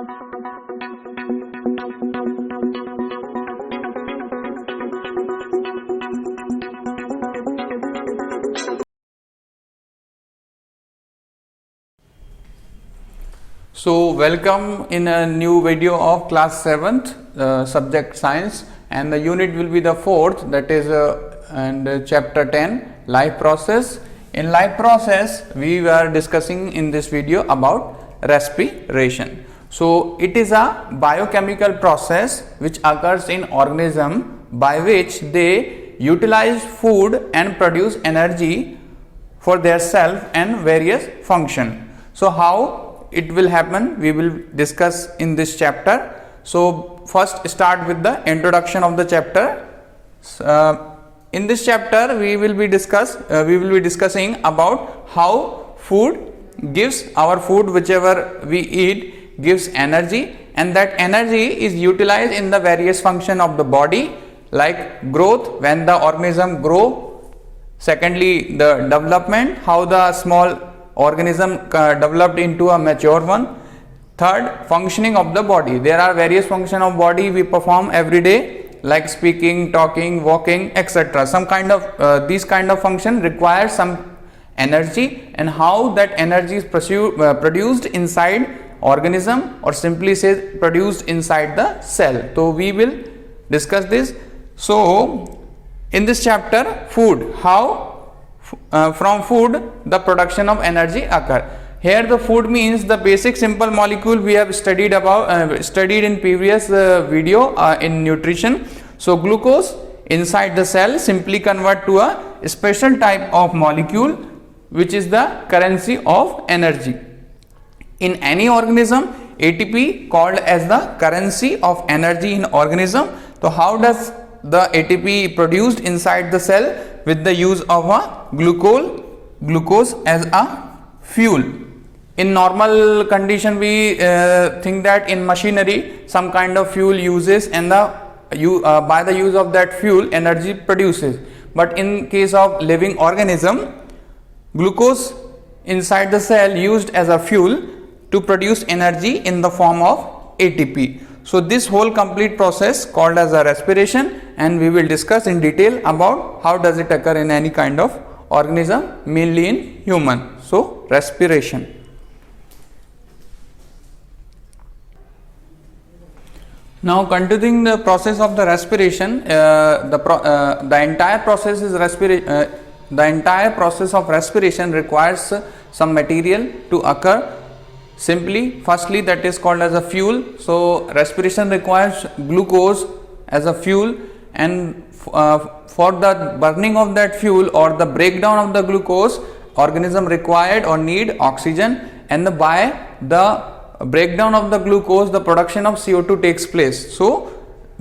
So welcome in a new video of class 7th subject science, and the unit will be the 4th, that is chapter 10, life process. In life process we were discussing in this video about respiration. So it is a biochemical process which occurs in organism by which they utilize food and produce energy for their self and various function. So how it will happen, we will discuss in this chapter. So first start with the introduction of the chapter. In this chapter we will be discussing about how food gives, our food whichever we eat gives energy, and that energy is utilized in the various function of the body, like growth, when the organism grow. Secondly, the development, how the small organism developed into a mature one. Third, functioning of the body. There are various functions of body we perform every day, like speaking, talking, walking, etc. Some kind of these kind of function require some energy, and how that energy is produced inside organism, or simply say produced inside the cell. So we will discuss this. So in this chapter, food, how from food the production of energy occur. Here the food means the basic simple molecule we have studied in previous video in nutrition. So glucose inside the cell simply convert to a special type of molecule which is the currency of energy. In any organism, ATP called as the currency of energy in organism. So how does the ATP produced inside the cell? With the use of a glucose as a fuel. In normal condition we think that in machinery some kind of fuel uses, and by the use of that fuel energy produces. But in case of living organism, glucose inside the cell used as a fuel to produce energy in the form of ATP. So this whole complete process called as a respiration, and we will discuss in detail about how does it occur in any kind of organism, mainly in human. So respiration. Now continuing the process of the respiration, the entire process is the entire process of respiration requires some material to occur. Simply, firstly, that is called as a fuel. So respiration requires glucose as a fuel, and for the burning of that fuel or the breakdown of the glucose, organism required or need oxygen, and by the breakdown of the glucose the production of CO2 takes place. So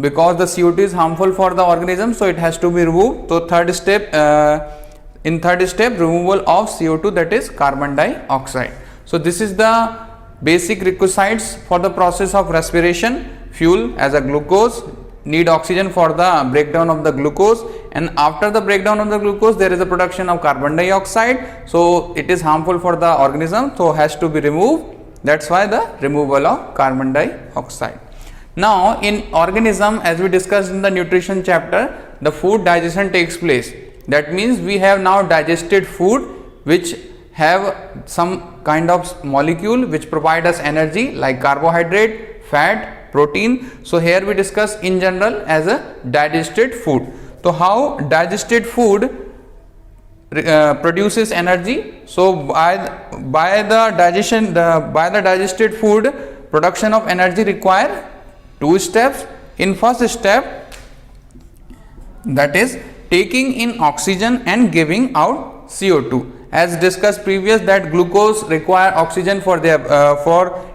because the CO2 is harmful for the organism, so it has to be removed. So in third step removal of CO2, that is carbon dioxide. So this is the basic requisites for the process of respiration. Fuel as a glucose, need oxygen for the breakdown of the glucose, and after the breakdown of the glucose there is a production of carbon dioxide. So it is harmful for the organism, so has to be removed. That's why the removal of carbon dioxide. Now in organism, as we discussed in the nutrition chapter, the food digestion takes place. That means we have now digested food which have some kind of molecule which provide us energy, like carbohydrate, fat, protein. So here we discuss in general as a digested food. So how digested food produces energy? So by the digested food, production of energy require two steps. In first step, that is taking in oxygen and giving out CO2. As discussed previous, that glucose require oxygen for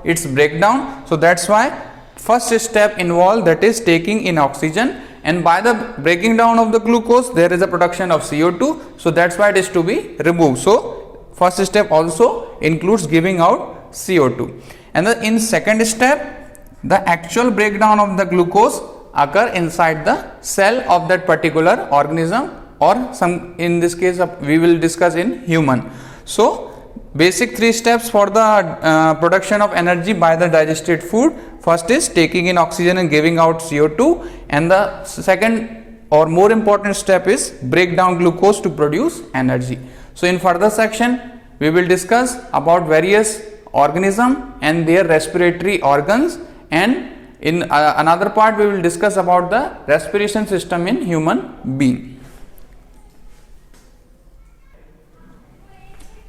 its breakdown. So that's why first step involved, that is taking in oxygen, and by the breaking down of the glucose there is a production of CO2. So that's why it is to be removed. So first step also includes giving out CO2, and in second step the actual breakdown of the glucose occur inside the cell of that particular organism, or some, in this case we will discuss in human. So basic three steps for the production of energy by the digested food. First is taking in oxygen and giving out CO2, and the second or more important step is break down glucose to produce energy. So in further section we will discuss about various organism and their respiratory organs, and in another part we will discuss about the respiration system in human being.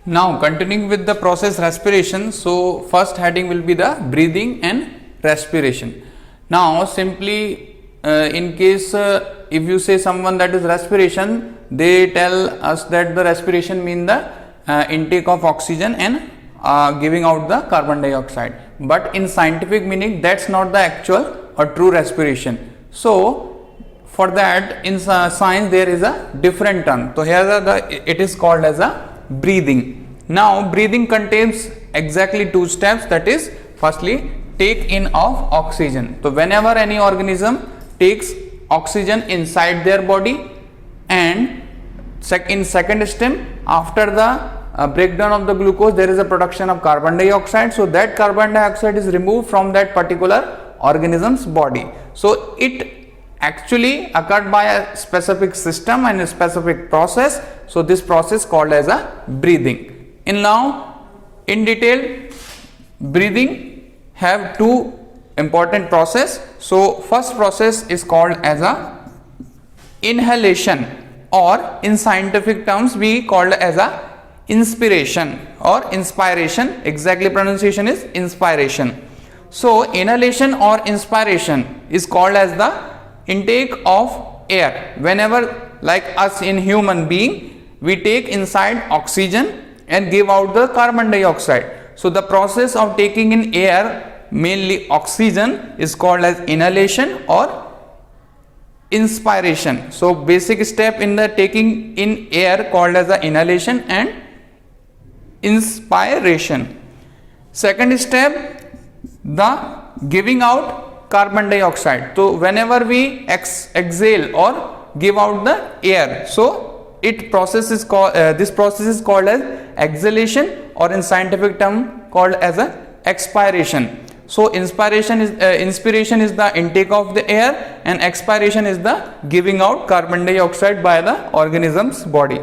Now continuing with the process respiration, so first heading will be the breathing and respiration. Now simply in case if you say someone that is respiration, they tell us that the respiration mean the intake of oxygen and giving out the carbon dioxide, but in scientific meaning that's not the actual or true respiration. So for that in science there is a different term. So here it is called as a breathing. Now breathing contains exactly two steps, that is firstly take in of oxygen. So whenever any organism takes oxygen inside their body, and in second step after the breakdown of the glucose there is a production of carbon dioxide. So that carbon dioxide is removed from that particular organism's body. So it actually occurred by a specific system and a specific process. So this process called as a breathing. And now in detail, breathing have two important process. So first process is called as a inhalation, or in scientific terms we called as a inspiration or inspiration. Exactly pronunciation is inspiration. So inhalation or inspiration is called as the intake of air. Whenever like us in human being, we take inside oxygen and give out the carbon dioxide. So the process of taking in air, mainly oxygen, is called as inhalation or inspiration. So basic step in the taking in air called as the inhalation and inspiration. Second step, the giving out carbon dioxide. So whenever we exhale or give out the air, so this process is called as exhalation, or in scientific term called as a expiration. So inspiration is the intake of the air, and expiration is the giving out carbon dioxide by the organism's body.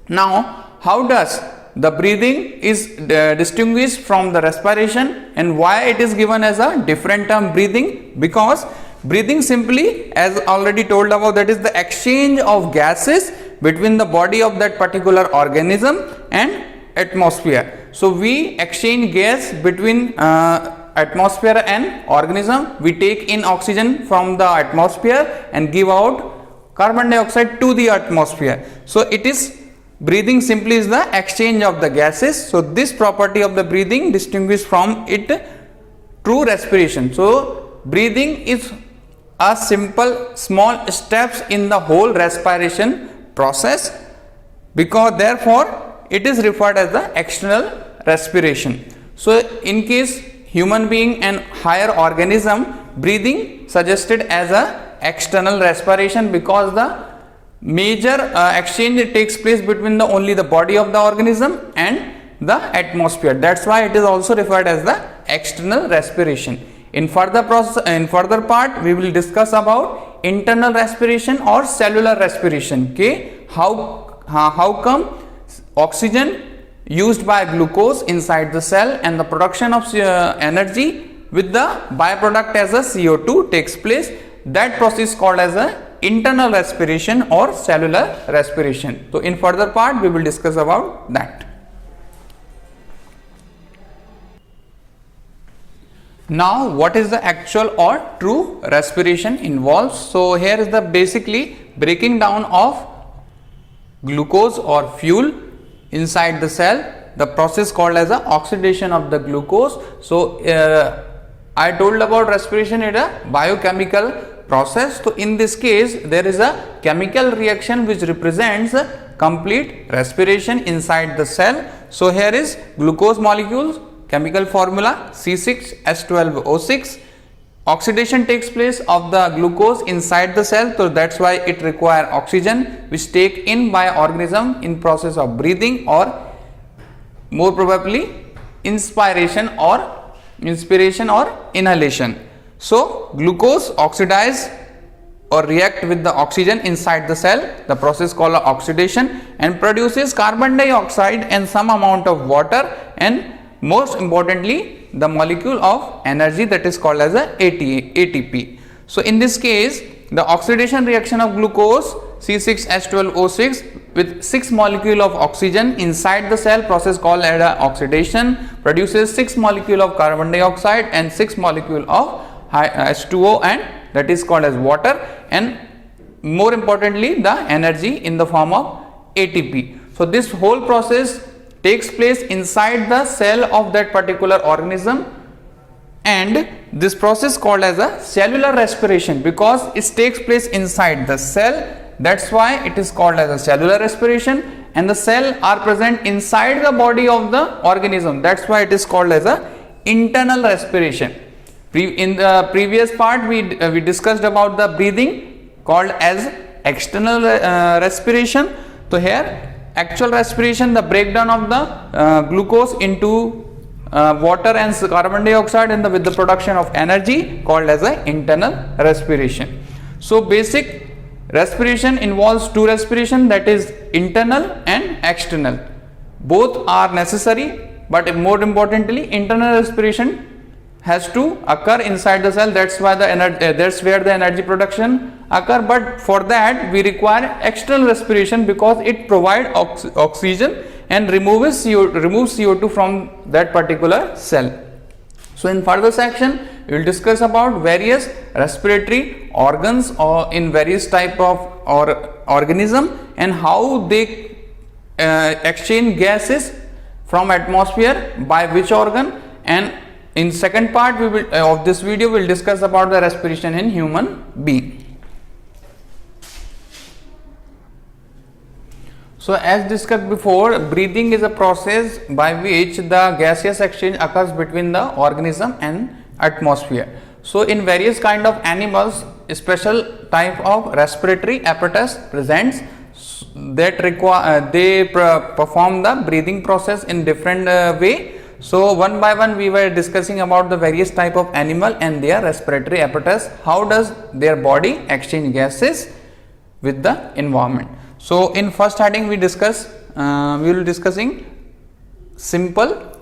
Now how does the breathing is distinguished from the respiration, and why it is given as a different term breathing? Because breathing simply, as already told above, that is the exchange of gases between the body of that particular organism and atmosphere. So we exchange gas between atmosphere and organism. We take in oxygen from the atmosphere and give out carbon dioxide to the atmosphere. So it is breathing simply is the exchange of the gases. So this property of the breathing distinguished from it true respiration. So breathing is a simple small steps in the whole respiration process, because therefore it is referred as the external respiration. So in case human being and higher organism, breathing suggested as a external respiration, because the major exchange takes place between only the body of the organism and the atmosphere. That's why it is also referred as the external respiration. In further part we will discuss about internal respiration or cellular respiration. Okay, how come oxygen used by glucose inside the cell and the production of energy with the byproduct as a CO2 takes place. That process called as a internal respiration or cellular respiration. So in further part we will discuss about that. Now what is the actual or true respiration involves? So here is the basically breaking down of glucose or fuel inside the cell, the process called as a oxidation of the glucose. So I told about respiration is a biochemical process. So in this case there is a chemical reaction which represents complete respiration inside the cell. So here is glucose molecules, chemical formula C6H12O6. Oxidation takes place of the glucose inside the cell, so that's why it require oxygen which take in by organism in process of breathing or more probably inspiration or inhalation. So glucose oxidize or react with the oxygen inside the cell, the process called oxidation, and produces carbon dioxide and some amount of water, and most importantly the molecule of energy, that is called as a ATP. So in this case, the oxidation reaction of glucose C6H12O6 with 6 molecule of oxygen inside the cell, process called as oxidation, produces 6 molecule of carbon dioxide and 6 molecule of H2O, and that is called as water, and more importantly the energy in the form of ATP. So this whole process takes place inside the cell of that particular organism, and this process called as a cellular respiration because it takes place inside the cell. That's why it is called as a cellular respiration, and the cell are present inside the body of the organism. That's why it is called as a internal respiration. In the previous part we discussed about the breathing called as external respiration. So here actual respiration, the breakdown of the glucose into water and carbon dioxide and with the production of energy called as a internal respiration. So basic respiration involves two respiration, that is internal and external. Both are necessary, but more importantly internal respiration has to occur inside the cell. That's why the energy, that's where the energy production occur. But for that we require external respiration because it provides oxygen and removes CO2 from that particular cell. So in further section we will discuss about various respiratory organs or in various type of organism and how they exchange gases from atmosphere by which organ, and in second part we will of this video we will discuss about the respiration in human being. So as discussed before, breathing is a process by which the gaseous exchange occurs between the organism and atmosphere. So in various kind of animals, a special type of respiratory apparatus presents that perform the breathing process in different way. So one by one we were discussing about the various type of animal and their respiratory apparatus, how does their body exchange gases with the environment. So in first heading we will be discussing simple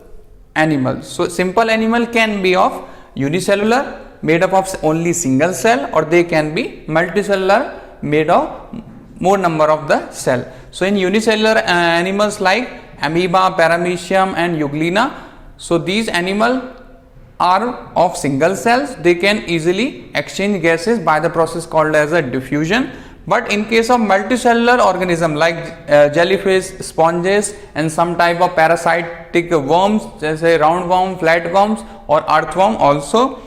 animals. So simple animal can be of unicellular, made up of only single cell, or they can be multicellular, made of more number of the cell. So in unicellular animals like amoeba, paramecium and euglena, so these animals are of single cells. They can easily exchange gases by the process called as a diffusion. But in case of multicellular organism like jellyfish, sponges and some type of parasitic worms, say roundworm, flatworms or earthworm also.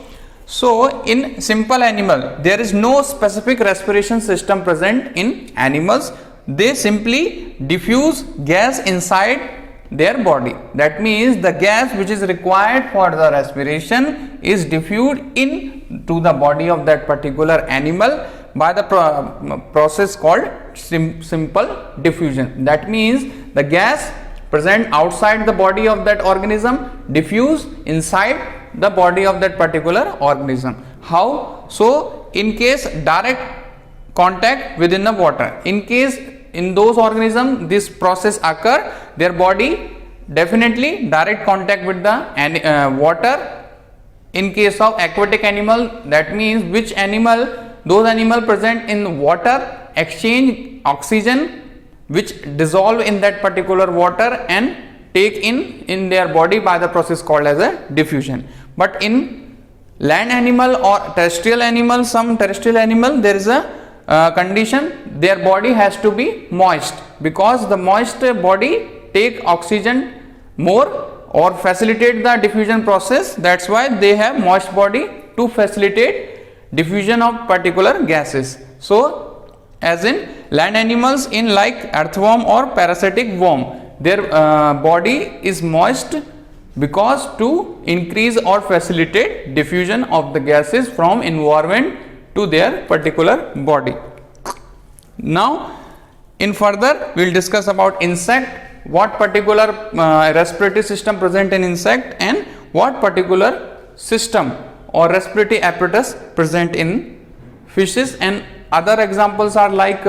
So in simple animal there is no specific respiration system present in animals. They simply diffuse gas inside their body. That means the gas which is required for the respiration is diffused into the body of that particular animal by the process called simple diffusion. That means the gas present outside the body of that organism diffuse inside the body of that particular organism. How? So in case direct contact within the water, in case in those organisms this process occur, their body definitely direct contact with the water. In case of aquatic animal, that means which animal, those animal present in water exchange oxygen which dissolve in that particular water and take in their body by the process called as a diffusion. But in land animal or terrestrial animal, some terrestrial animal, there is a condition, their body has to be moist, because the moist body take oxygen more or facilitate the diffusion process. That's why they have moist body to facilitate diffusion of particular gases. So as in land animals, in like earthworm or parasitic worm, their body is moist because to increase or facilitate diffusion of the gases from environment to their particular body. Now in further we will discuss about insect what particular respiratory system present in insect and what particular system or respiratory apparatus present in fishes. And other examples are like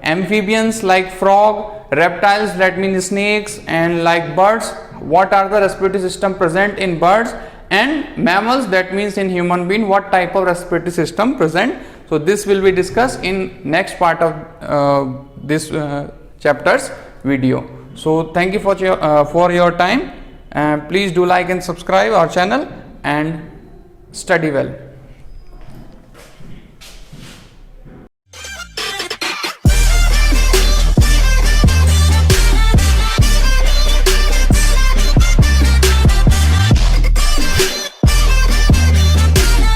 amphibians like frog, reptiles that means snakes, and like birds, what are the respiratory system present in birds, and mammals that means in human being what type of respiratory system present. So this will be discussed in next part of this chapter's video. So thank you for your time. Please do like and subscribe our channel and study well.